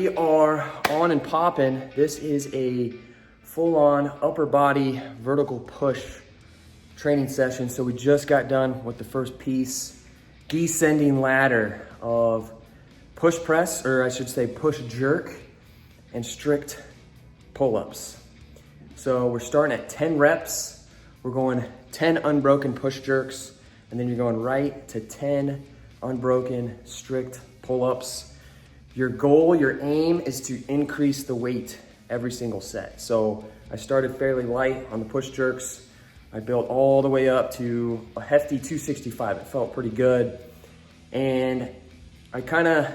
we are on and popping. This is a full-on upper body vertical push training session. So we just got done with the first piece, descending ladder of push press, or I should say push jerk and strict pull-ups. So we're starting at 10 reps. We're going 10 unbroken push jerks, and then you're going right to 10 unbroken strict pull-ups. Your goal, your aim is to increase the weight every single set. So I started fairly light on the push jerks. I built all the way up to a hefty 265. It felt pretty good. And I kind of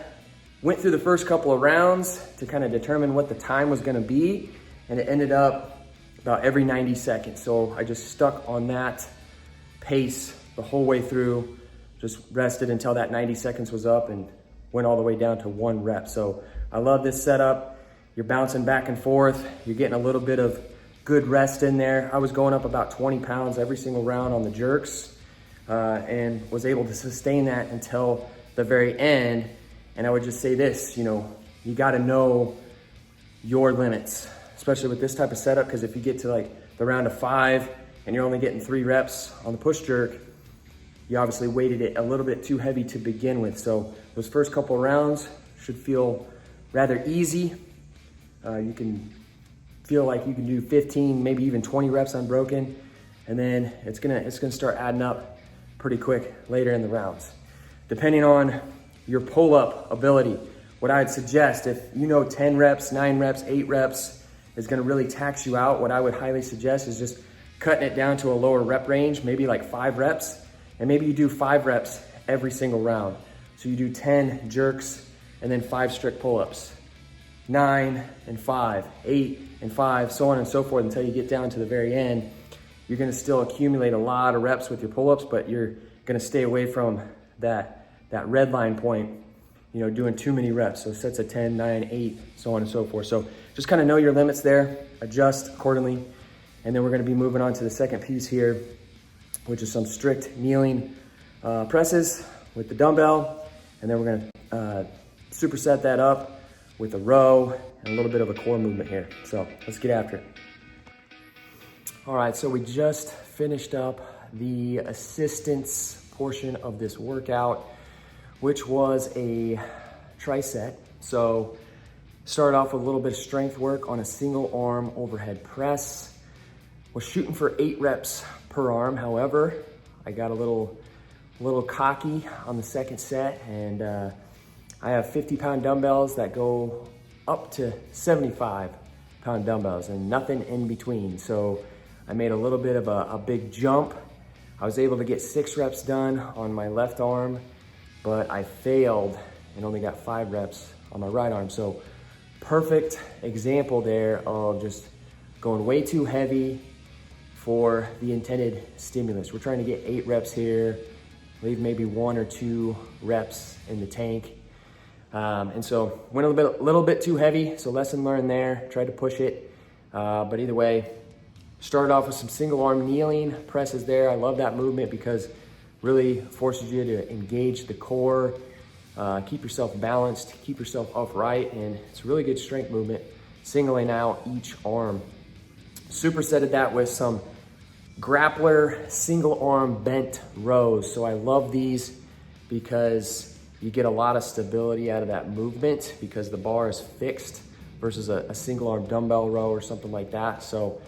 went through the first couple of rounds to kind of determine what the time was gonna be, and it ended up about every 90 seconds. So I just stuck on that pace the whole way through, just rested until that 90 seconds was up and went all the way down to 1 rep. So I love this setup. You're bouncing back and forth. You're getting a little bit of good rest in there. I was going up about 20 pounds every single round on the jerks and was able to sustain that until the very end. And I would just say this, you gotta know your limits, especially with this type of setup, because if you get to like the round of 5 and you're only getting 3 reps on the push jerk, you obviously weighted it a little bit too heavy to begin with. So those first couple of rounds should feel rather easy. You can feel like you can do 15, maybe even 20 reps unbroken, and then it's gonna start adding up pretty quick later in the rounds. Depending on your pull-up ability, what I'd suggest, if 10 reps, 9 reps, 8 reps is gonna really tax you out, what I would highly suggest is just cutting it down to a lower rep range, maybe like 5 reps, and maybe you do 5 reps every single round. So you do 10 jerks and then 5 strict pull-ups, 9 and 5, 8 and 5, so on and so forth until you get down to the very end. You're gonna still accumulate a lot of reps with your pull-ups, but you're gonna stay away from that red line point, doing too many reps. So sets of 10, 9, 8, so on and so forth. So just kind of know your limits there, adjust accordingly. And then we're gonna be moving on to the second piece here, which is some strict kneeling presses with the dumbbell. And then we're gonna superset that up with a row and a little bit of a core movement here. So let's get after it. All right, so we just finished up the assistance portion of this workout, which was a tricep. So started off with a little bit of strength work on a single arm overhead press. Was shooting for 8 reps per arm. However, I got a little cocky on the second set, and I have 50-pound dumbbells that go up to 75-pound dumbbells and nothing in between. So I made a little bit of a big jump. I was able to get 6 reps done on my left arm, but I failed and only got 5 reps on my right arm. So perfect example there of just going way too heavy for the intended stimulus. We're trying to get 8 reps here, leave maybe 1 or 2 reps in the tank. And so went a little bit too heavy, so lesson learned there, tried to push it. But either way, started off with some single arm kneeling presses there. I love that movement because really forces you to engage the core, keep yourself balanced, keep yourself upright, and it's a really good strength movement, singling out each arm. Supersetted that with some Grappler single arm bent rows. So I love these because you get a lot of stability out of that movement because the bar is fixed versus a single arm dumbbell row or something like that. So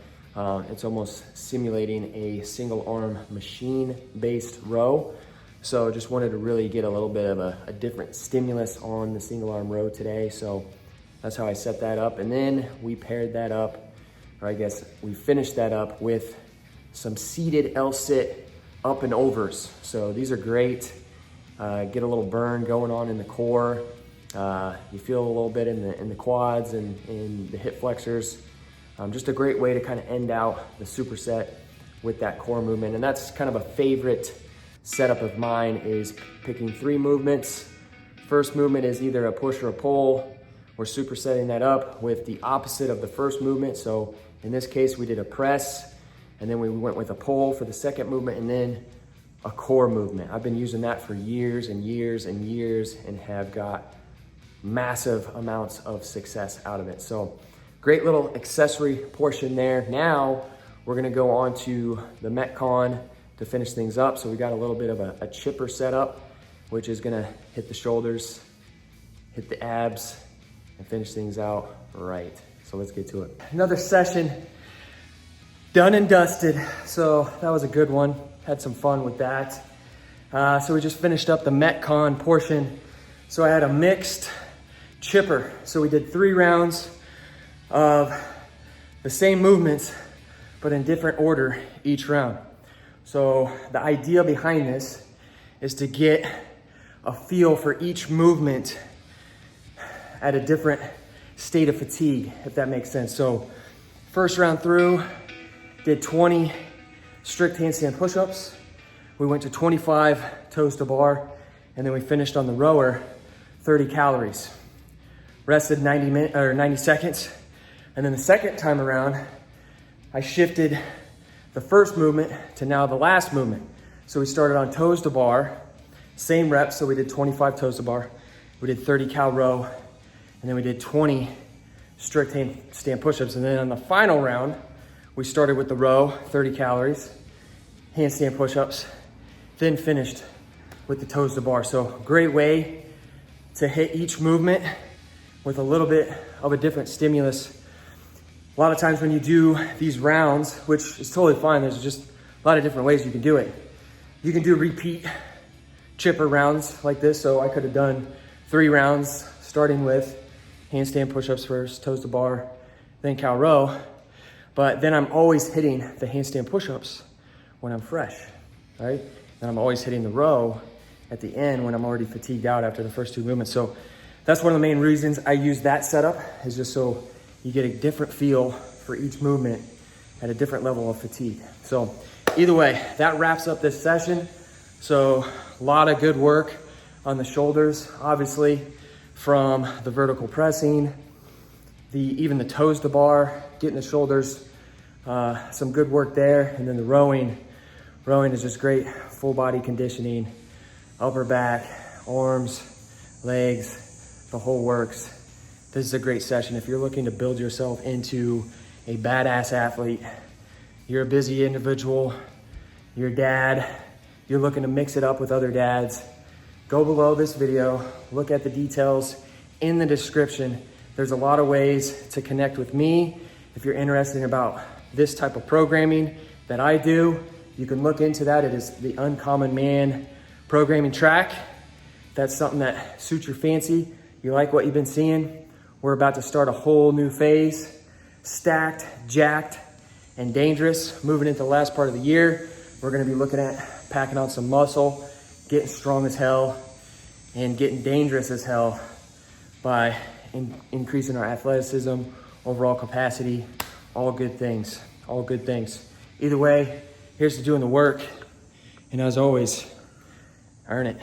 it's almost simulating a single arm machine based row. So just wanted to really get a little bit of a different stimulus on the single arm row today. So that's how I set that up. And then we paired that up, or I guess we finished that up with some seated L-sit up and overs. So these are great. Get a little burn going on in the core. You feel a little bit in the quads and in the hip flexors. Just a great way to kind of end out the superset with that core movement. And that's kind of a favorite setup of mine, is picking 3 movements. First movement is either a push or a pull. We're supersetting that up with the opposite of the first movement. So in this case, we did a press, and then we went with a pull for the second movement, and then a core movement. I've been using that for years and years and years and have got massive amounts of success out of it. So great little accessory portion there. Now we're gonna go on to the METCON to finish things up. So we got a little bit of a chipper setup, which is gonna hit the shoulders, hit the abs, and finish things out right. So let's get to it. Another session done and dusted. So that was a good one. Had some fun with that. So we just finished up the METCON portion. So I had a mixed chipper. So we did 3 rounds of the same movements, but in different order each round. So the idea behind this is to get a feel for each movement at a different state of fatigue, if that makes sense. So first round through, did 20 strict handstand push-ups. We went to 25 toes to bar, and then we finished on the rower, 30 calories. Rested 90 seconds. And then the second time around, I shifted the first movement to now the last movement. So we started on toes to bar, same reps. So we did 25 toes to bar. We did 30 cal row, and then we did 20 strict handstand push-ups. And then on the final round, we started with the row, 30 calories, handstand push-ups, then finished with the toes to bar. So great way to hit each movement with a little bit of a different stimulus. A lot of times when you do these rounds, which is totally fine, there's just a lot of different ways you can do it. You can do repeat chipper rounds like this. So I could have done 3 rounds, starting with handstand push-ups first, toes to bar, then cal row. But then I'm always hitting the handstand push-ups when I'm fresh, right? And I'm always hitting the row at the end when I'm already fatigued out after the first 2 movements. So that's one of the main reasons I use that setup, is just so you get a different feel for each movement at a different level of fatigue. So either way, that wraps up this session. So a lot of good work on the shoulders, obviously, from the vertical pressing, even the toes to bar, getting the shoulders, some good work there. And then the rowing is just great, full body conditioning, upper back, arms, legs, the whole works. This is a great session. If you're looking to build yourself into a badass athlete, you're a busy individual, you're a dad, you're looking to mix it up with other dads, go below this video, look at the details in the description. There's a lot of ways to connect with me. If you're interested about this type of programming that I do, you can look into that. It is the Uncommon Man programming track. If that's something that suits your fancy, you like what you've been seeing, we're about to start a whole new phase, stacked, jacked, and dangerous. Moving into the last part of the year, we're gonna be looking at packing on some muscle, getting strong as hell, and getting dangerous as hell by increasing our athleticism, overall capacity, all good things, all good things. Either way, here's to doing the work, and as always, earn it.